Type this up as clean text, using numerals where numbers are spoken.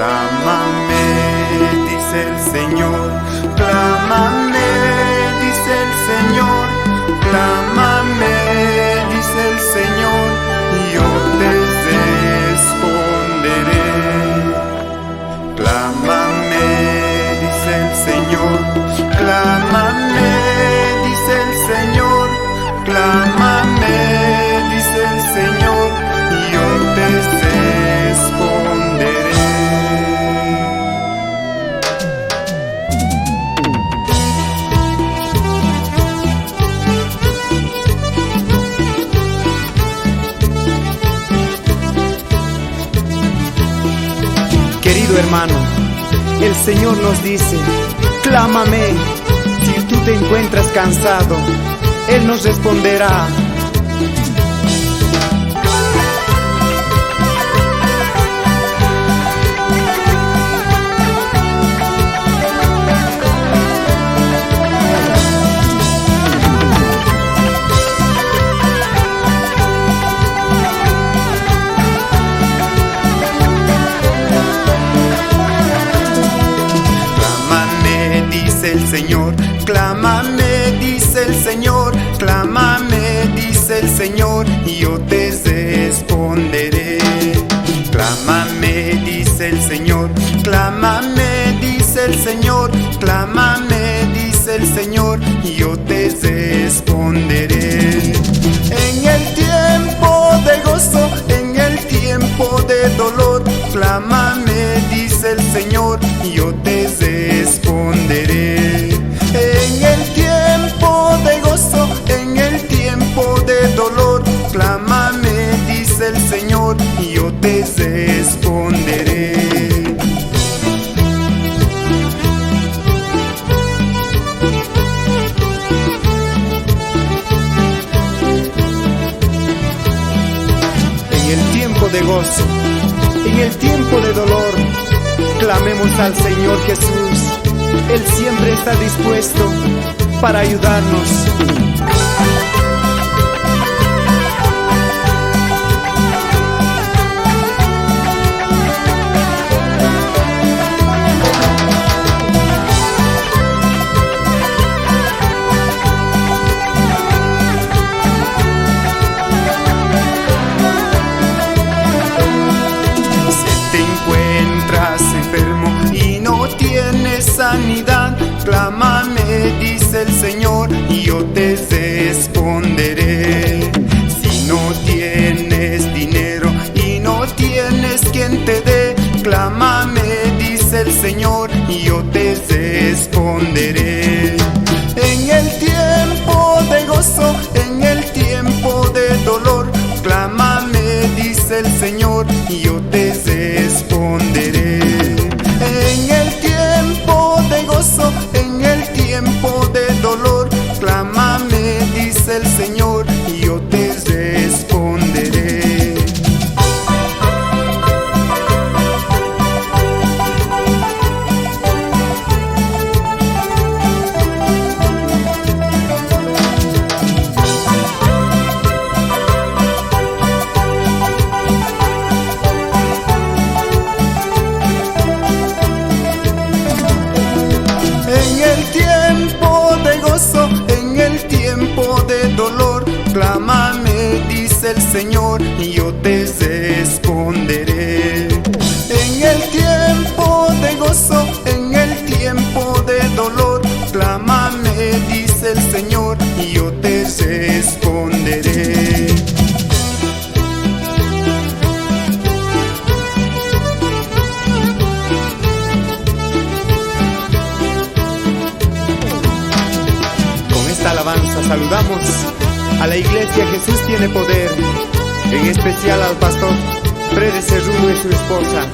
Clámame, dice el Señor, clámame, dice el Señor, clámame, dice el Señor, y yo te responderé. Clámame, dice el Señor, clámame, dice el Señor, clámame, dice el Señor, y yo te responderé. Querido hermano, el Señor nos dice: clámame. Si tú te encuentras cansado, Él nos responderá. El Señor, clámame, dice el Señor, clámame, dice el Señor, y yo te responderé. Clámame, dice el Señor, clámame, dice el Señor, clámame, dice el Señor, y yo te responderé. En el tiempo de gozo, en el tiempo de dolor, clámame, dice el Señor, y yo te responderé. En el tiempo de gozo, en el tiempo de dolor, clámame, dice el Señor, y yo te responderé. En el tiempo de gozo, en el tiempo de dolor, clamemos al Señor Jesús. Él siempre está dispuesto para ayudarnos. Enfermo y no tienes sanidad, clámame, dice el Señor, y yo te responderé. Si no tienes dinero y no tienes quien te dé, clámame, dice el Señor, y yo te responderé. En el tiempo de gozo, en el tiempo de dolor, clámame, dice el Señor, y yo te responderé. En el tiempo de gozo, en el tiempo de dolor, clámame, dice el Señor, y yo te responderé. En el tiempo de gozo, en el tiempo de dolor, clámame, dice el Señor, y yo te responderé. En el tiempo de gozo, en el tiempo de dolor, clámame, dice el Señor, y yo te responderé. Alabanza, saludamos a la iglesia Jesús tiene poder, en especial al pastor Freddy Cerrudo y su esposa.